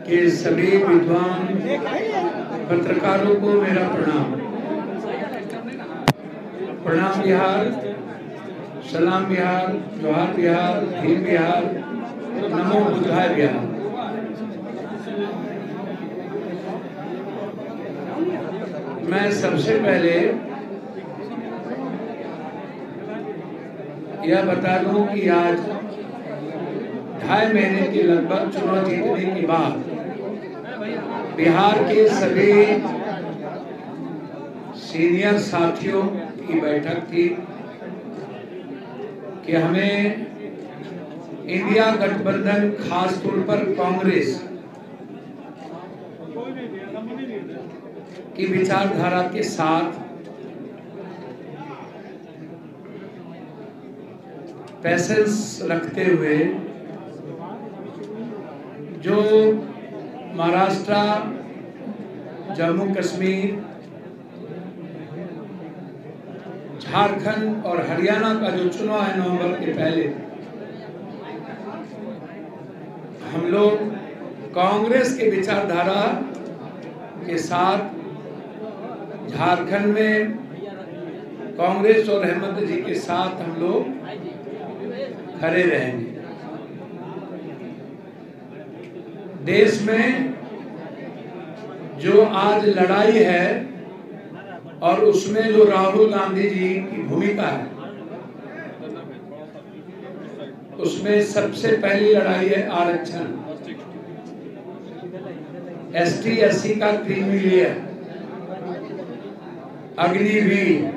के सभी विद्वान पत्रकारों को मेरा प्रणाम। प्रणाम बिहार, सलाम बिहार, जोहार बिहार, भीम बिहार, नमो बुद्धाय बिहार। मैं सबसे पहले यह बता दूं कि आज 2.5 महीने के लगभग चुनाव जीतने के बाद बिहार के सभी सीनियर साथियों की बैठक थी कि हमें इंडिया गठबंधन, खास तौर पर कांग्रेस की विचारधारा के साथ पैसेंस रखते हुए जो महाराष्ट्र, जम्मू कश्मीर, झारखंड और हरियाणा का जो चुनाव है नवंबर के पहले, हम लोग कांग्रेस के विचारधारा के साथ झारखंड में कांग्रेस और हेमंत जी के साथ हम लोग खड़े रहेंगे। देश में जो आज लड़ाई है और उसमें जो राहुल गांधी जी की भूमिका है, उसमें सबसे पहली लड़ाई है आरक्षण, ST SC का creamy layer, Agniveer,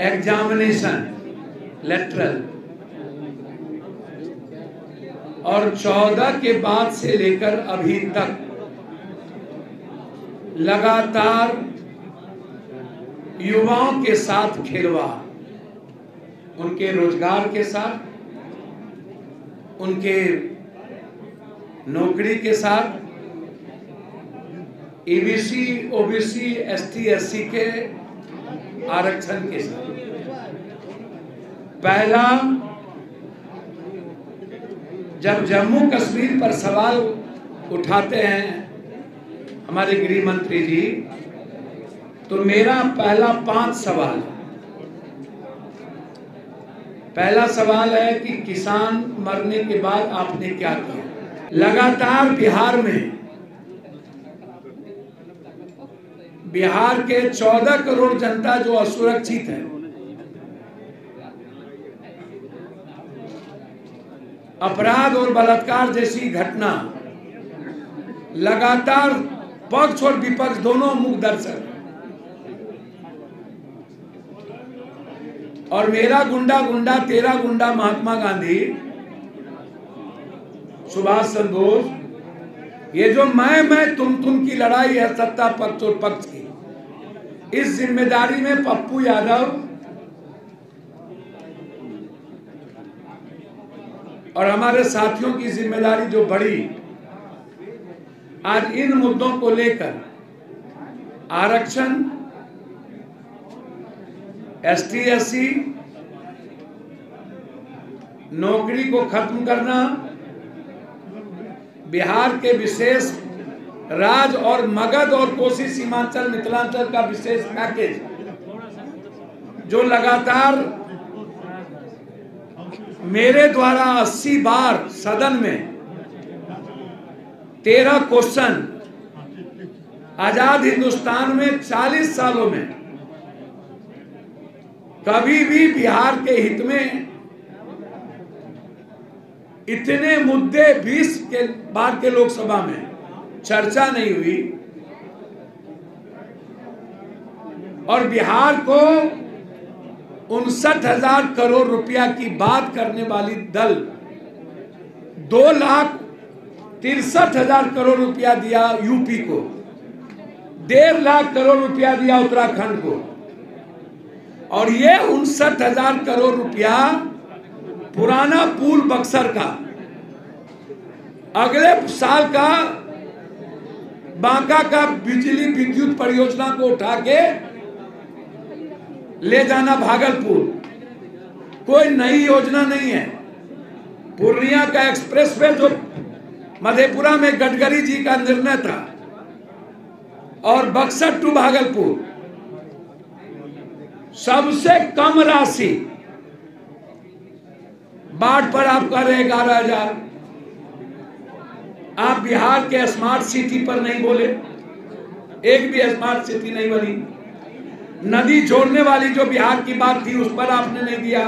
examination, lateral, और 14 के बाद से लेकर अभी तक लगातार युवाओं के साथ खिलवाड़, उनके रोजगार के साथ, उनके नौकरी के साथ, EBC, OBC, ST SC के आरक्षण के साथ। पहला, जब जम्मू कश्मीर पर सवाल उठाते हैं हमारे गृह मंत्री जी, तो मेरा पहला 5 सवाल। पहला सवाल है कि किसान मरने के बाद आपने क्या किया? लगातार बिहार के 14 करोड़ जनता जो असुरक्षित है, अपराध और बलात्कार जैसी घटना, लगातार पक्ष और विपक्ष दोनों मुख दर्शक, और मेरा गुंडा गुंडा तेरा गुंडा महात्मा गांधी, सुभाष चंद्र बोस, ये जो मैं तुम की लड़ाई है सत्ता पक्ष और पक्ष की, इस जिम्मेदारी में पप्पू यादव और हमारे साथियों की जिम्मेदारी जो बढ़ी, आज इन मुद्दों को लेकर आरक्षण, ST SC, नौकरी को खत्म करना, बिहार के विशेष राज्य और मगध और कोसी सीमांचल मिथिलांचल का विशेष पैकेज, जो लगातार मेरे द्वारा 80 बार सदन में 13 क्वेश्चन, आजाद हिंदुस्तान में 40 सालों में कभी भी बिहार के हित में इतने मुद्दे 20 के बार के लोकसभा में चर्चा नहीं हुई, और बिहार को 59,000 करोड़ रुपया की बात करने वाली दल 2,63,000 करोड़ रुपया दिया यूपी को, 1.5 लाख करोड़ रुपया दिया उत्तराखंड को, और ये 59,000 करोड़ रुपया पुराना पुल बक्सर का अगले साल का बांका का बिजली विद्युत परियोजना को उठा के ले जाना भागलपुर, कोई नई योजना नहीं है। पूर्णिया का एक्सप्रेसवे जो मधेपुरा में गडकरी जी का निर्णय था, और बक्सर टू भागलपुर सबसे कम राशि बाढ़ पर आप कह रहे 11,000। आप बिहार के स्मार्ट सिटी पर नहीं बोले, एक भी स्मार्ट सिटी नहीं बनी। नदी जोड़ने वाली जो बिहार की बात थी उस पर आपने नहीं दिया।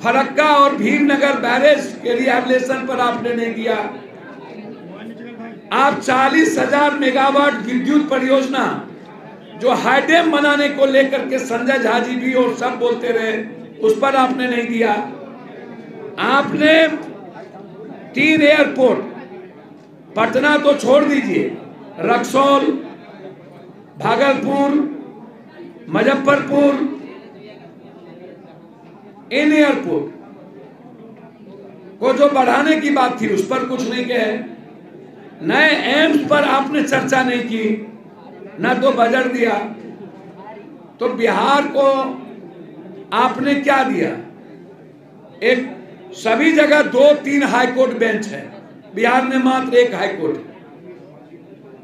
फरक्का और भीमनगर बैरेज के रिहैबिलिटेशन पर आपने नहीं दिया। आप 40,000 मेगावाट विद्युत परियोजना जो हाईडैम बनाने को लेकर के संजय झा जी भी और सब बोलते रहे, उस पर आपने नहीं दिया। आपने 3 एयरपोर्ट, पटना तो छोड़ दीजिए, रक्सौल, भागलपुर, मुजफ्फरपुर, इन एयरपोर्ट को जो बढ़ाने की बात थी उस पर कुछ नहीं कहे। नए एम्स पर आपने चर्चा नहीं की, न तो बजट दिया। तो बिहार को आपने क्या दिया? एक सभी जगह 2-3 हाईकोर्ट बेंच है, बिहार में मात्र 1 हाईकोर्ट है।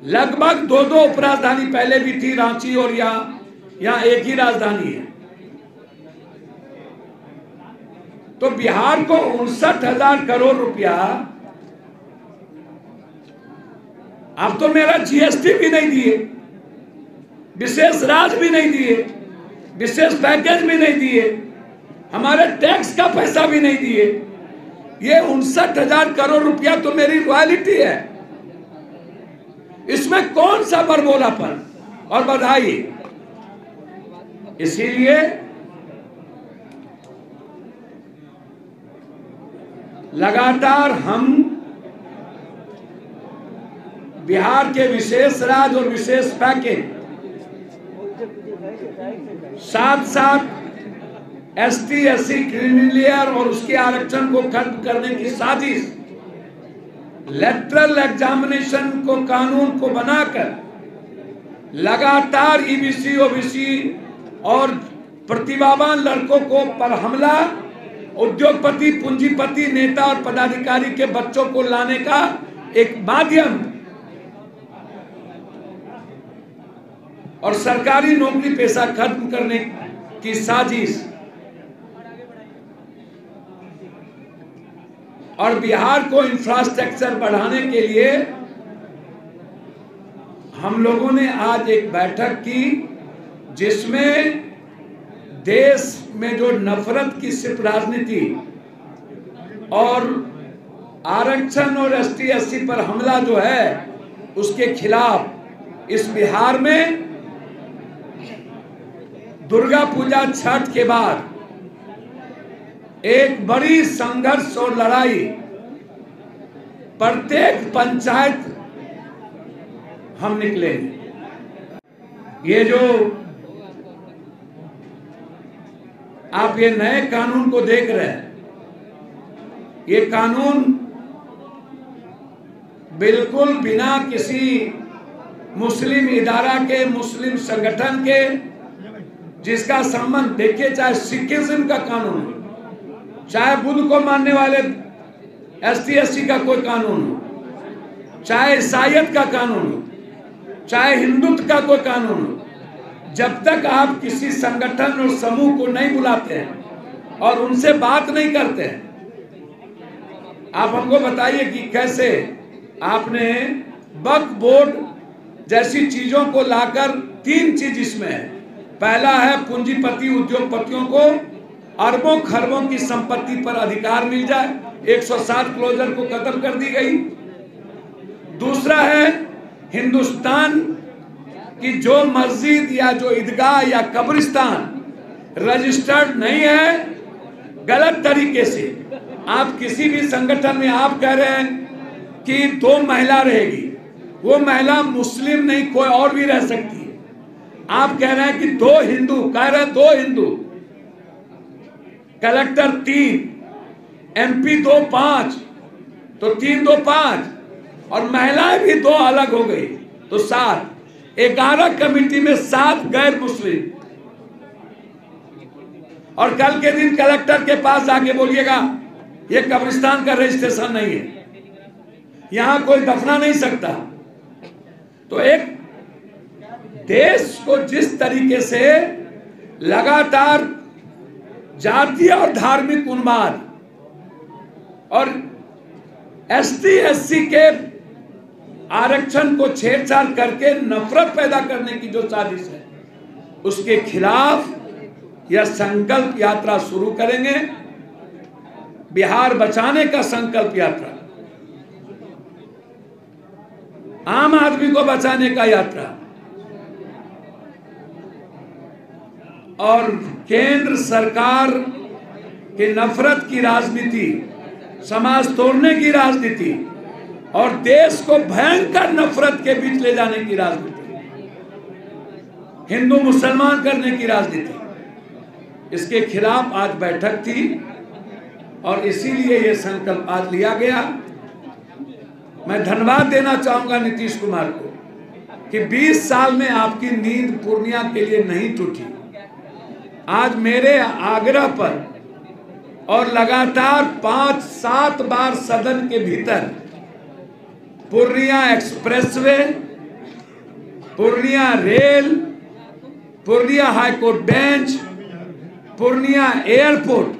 लगभग 2-2 उपराजधानी पहले भी थी, रांची और यहाँ एक ही राजधानी है। तो बिहार को 59,000 करोड़ रुपया, आप तो मेरा जीएसटी भी नहीं दिए, विशेष राज भी नहीं दिए, विशेष पैकेज भी नहीं दिए, हमारे टैक्स का पैसा भी नहीं दिए। ये 59,000 करोड़ रुपया तो मेरी रॉयल्टी है, इसमें कौन सा बरबोलापन और बधाई। इसीलिए लगातार हम बिहार के विशेष राज और विशेष पैकेज, साथ साथ एसटी एससी क्रिमिनल और उसके आरक्षण को खत्म करने की साजिश, लेटरल एग्जामिनेशन को कानून को बनाकर लगातार ईबीसी ओबीसी और प्रतिभावान लड़कों को पर हमला, उद्योगपति पूंजीपति नेता और पदाधिकारी के बच्चों को लाने का एक माध्यम, और सरकारी नौकरी पेशा खत्म करने की साजिश। और बिहार को इंफ्रास्ट्रक्चर बढ़ाने के लिए हम लोगों ने आज एक बैठक की, जिसमें देश में जो नफरत की सिर्फ राजनीति और आरक्षण और एसटी एससी पर हमला जो है उसके खिलाफ इस बिहार में दुर्गा पूजा छठ के बाद एक बड़ी संघर्ष और लड़ाई प्रत्येक पंचायत हम निकलेंगे। ये जो आप ये नए कानून को देख रहे हैं, ये कानून बिल्कुल बिना किसी मुस्लिम इदारा के, मुस्लिम संगठन के, जिसका संबंध, देखिए चाहे सिखिज्म का कानून हो, चाहे बुद्ध को मानने वाले एसटी एससी का कोई कानून हो, चाहे ईसाईयत का कानून हो, चाहे हिंदुत्व का कोई कानून हो, जब तक आप किसी संगठन और समूह को नहीं बुलाते हैं और उनसे बात नहीं करते हैं, आप हमको बताइए कि कैसे आपने वक्फ बोर्ड जैसी चीजों को लाकर, 3 चीज इसमें है। पहला है पूंजीपति उद्योगपतियों को अरबों खरबों की संपत्ति पर अधिकार मिल जाए, 107 क्लोजर को खत्म कर दी गई। दूसरा है हिंदुस्तान की जो मस्जिद या जो ईदगाह या कब्रिस्तान रजिस्टर्ड नहीं है, गलत तरीके से आप किसी भी संगठन में आप कह रहे हैं कि 2 महिला रहेगी, वो महिला मुस्लिम नहीं कोई और भी रह सकती है। आप कह रहे हैं कि 2 हिंदू, कह रहे हैं 2 हिंदू, कलेक्टर 3, एमपी 2 5, तो 3 2 5, और महिलाएं भी 2 अलग हो गई तो 7, 11 कमेटी में 7 गैर मुस्लिम। और कल के दिन कलेक्टर के पास आके बोलिएगा ये कब्रिस्तान का रजिस्ट्रेशन नहीं है, यहां कोई दफना नहीं सकता। तो एक देश को जिस तरीके से लगातार जातीय और धार्मिक उन्माद और एसटी एससी के आरक्षण को छेड़छाड़ करके नफरत पैदा करने की जो साजिश है, उसके खिलाफ यह संकल्प यात्रा शुरू करेंगे। बिहार बचाने का संकल्प यात्रा, आम आदमी को बचाने का यात्रा, और केंद्र सरकार की नफरत की राजनीति, समाज तोड़ने की राजनीति और देश को भयंकर नफरत के बीच ले जाने की राजनीति, हिंदू मुसलमान करने की राजनीति, इसके खिलाफ आज बैठक थी और इसीलिए यह संकल्प आज लिया गया। मैं धन्यवाद देना चाहूंगा नीतीश कुमार को कि 20 साल में आपकी नींद पूर्णिया के लिए नहीं टूटी। आज मेरे आग्रह पर और लगातार 5-7 बार सदन के भीतर Purnia expressway, Purnia rail, Purnia high court bench, Purnia airport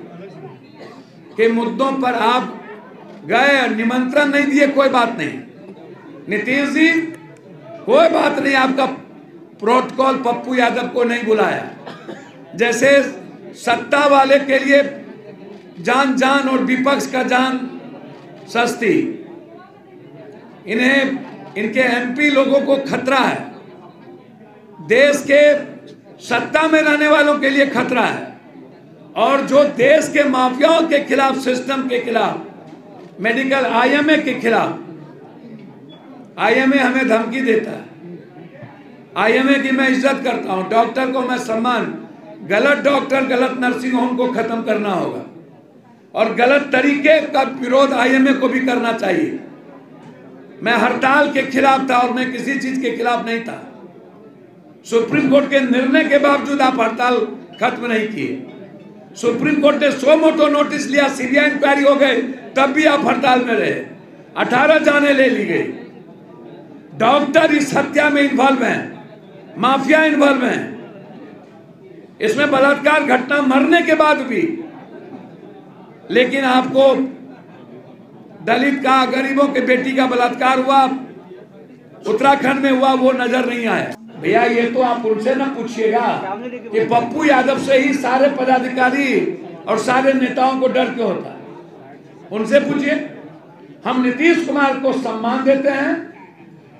के मुद्दों पर आप गए, निमंत्रण नहीं दिए, कोई बात नहीं। नीतीश जी, कोई बात नहीं, आपका प्रोटोकॉल पप्पू यादव को नहीं बुलाया। जैसे सत्ता वाले के लिए जान जान और विपक्ष का जान सस्ती, इन्हें इनके एमपी लोगों को खतरा है, देश के सत्ता में रहने वालों के लिए खतरा है, और जो देश के माफियाओं के खिलाफ, सिस्टम के खिलाफ, मेडिकल आईएमए के खिलाफ, आईएमए हमें धमकी देता है। आईएमए की मैं इज्जत करता हूं, डॉक्टर को मैं सम्मान, गलत डॉक्टर, गलत नर्सिंग होम को खत्म करना होगा और गलत तरीके का विरोध आईएमए को भी करना चाहिए। मैं हड़ताल के खिलाफ था और मैं किसी चीज के खिलाफ नहीं था। सुप्रीम कोर्ट के निर्णय के बावजूद आप हड़ताल खत्म नहीं किए। सुप्रीम कोर्ट ने सो मोटो नोटिस लिया, सीबीआई इंक्वायरी हो गई, तब भी आप हड़ताल में रहे। 18 जानें ले ली गई। डॉक्टर इस हत्या में इन्वॉल्व हैं, माफिया इन्वॉल्व हैं, इसमें बलात्कार घटना मरने के बाद भी, लेकिन आपको दलित का, गरीबों के बेटी का बलात्कार हुआ, उत्तराखंड में हुआ, वो नजर नहीं आया। भैया ये तो आप उनसे ना पूछिएगा कि पप्पू यादव से ही सारे पदाधिकारी और सारे नेताओं को डर क्यों होता है, उनसे पूछिए। हम नीतीश कुमार को सम्मान देते हैं,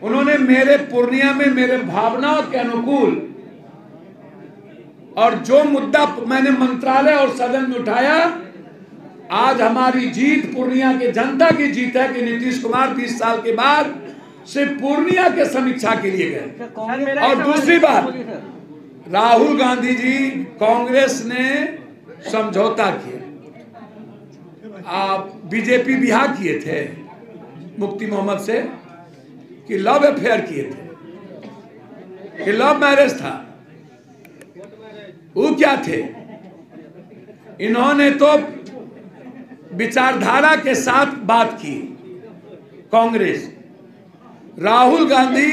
उन्होंने मेरे पूर्णिया में मेरे भावनाओं के अनुकूल और जो मुद्दा मैंने मंत्रालय और सदन में उठाया, आज हमारी जीत पूर्णिया के जनता की जीत है कि नीतीश कुमार 20 साल के बाद सिर्फ पूर्णिया के समीक्षा के लिए गए। और दूसरी बात, राहुल गांधी जी, कांग्रेस ने समझौता किया, आप बीजेपी बिहा किए थे मुफ्ती मोहम्मद से कि लव अफेयर किए थे, कि लव मैरिज था, वो क्या थे? इन्होंने तो विचारधारा के साथ बात की कांग्रेस। राहुल गांधी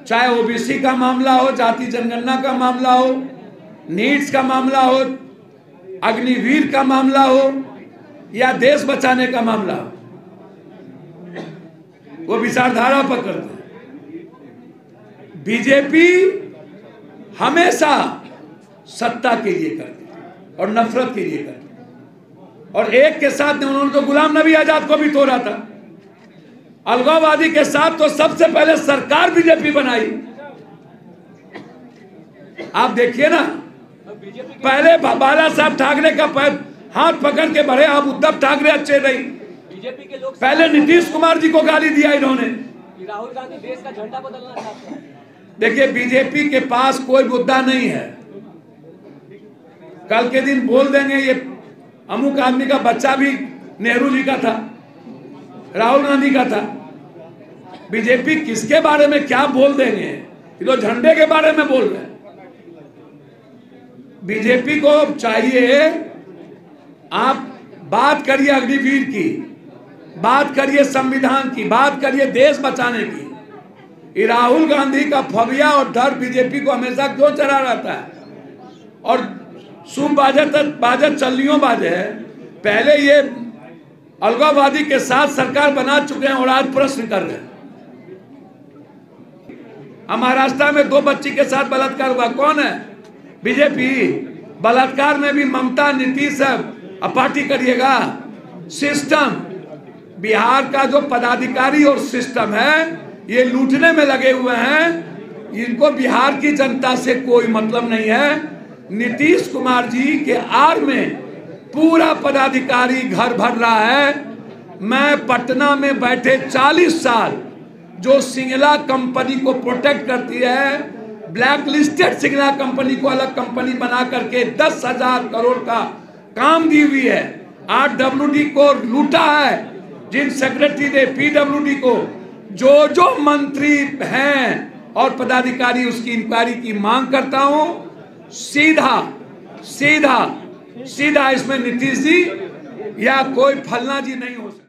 चाहे ओबीसी का मामला हो, जाति जनगणना का मामला हो, नीट्स का मामला हो, अग्निवीर का मामला हो या देश बचाने का मामला हो, वो विचारधारा पकड़ते हैं। बीजेपी हमेशा सत्ता के लिए करती है और नफरत के लिए करती है, और एक के साथ उन्होंने तो गुलाम नबी आजाद को भी तोड़ा था। अलगाववादी के साथ तो सबसे पहले सरकार बीजेपी बनाई। आप देखिए ना, पहले बाला साहब ठाकरे का हाथ पकड़ के बढ़े, आप उद्धव ठाकरे अच्छे नहीं, बीजेपी के लोग पहले नीतीश कुमार जी को गाली दिया इन्होंने। राहुल गांधी देश का झंडा बदलना चाहते हैं। देखिए, बीजेपी के पास कोई मुद्दा नहीं है। कल के दिन बोल देंगे ये अमुक आदमी का बच्चा भी नेहरू जी का था, राहुल गांधी का था। बीजेपी किसके बारे में क्या बोल देंगे? ये तो झंडे के बारे में बोल रहे हैं। बीजेपी को चाहिए आप बात करिए अग्निवीर की, बात करिए संविधान की, बात करिए देश बचाने की। ये राहुल गांधी का फबिया और डर बीजेपी को हमेशा क्यों चला रहता है? और शुभ बाजत चलियों बाजे। पहले ये अलगाववादी के साथ सरकार बना चुके हैं और आज प्रश्न कर रहे हैं। महाराष्ट्र में 2 बच्ची के साथ बलात्कार हुआ, कौन है? बीजेपी। बलात्कार में भी ममता, नीतीश अब पार्टी करिएगा। सिस्टम, बिहार का जो पदाधिकारी और सिस्टम है ये लूटने में लगे हुए हैं। इनको बिहार की जनता से कोई मतलब नहीं है। नीतीश कुमार जी के आड़ में पूरा पदाधिकारी घर भर रहा है। मैं पटना में बैठे 40 साल जो सिंगला कंपनी को प्रोटेक्ट करती है, ब्लैक लिस्टेड सिंगला कंपनी को अलग कंपनी बना करके 10,000 करोड़ का काम दी हुई है। RWD को लूटा है, जिन सेक्रेटरी ने PWD को, जो मंत्री हैं और पदाधिकारी, उसकी इंक्वायरी की मांग करता हूं। सीधा इसमें नीतीश जी या कोई फलना जी नहीं हो सकता।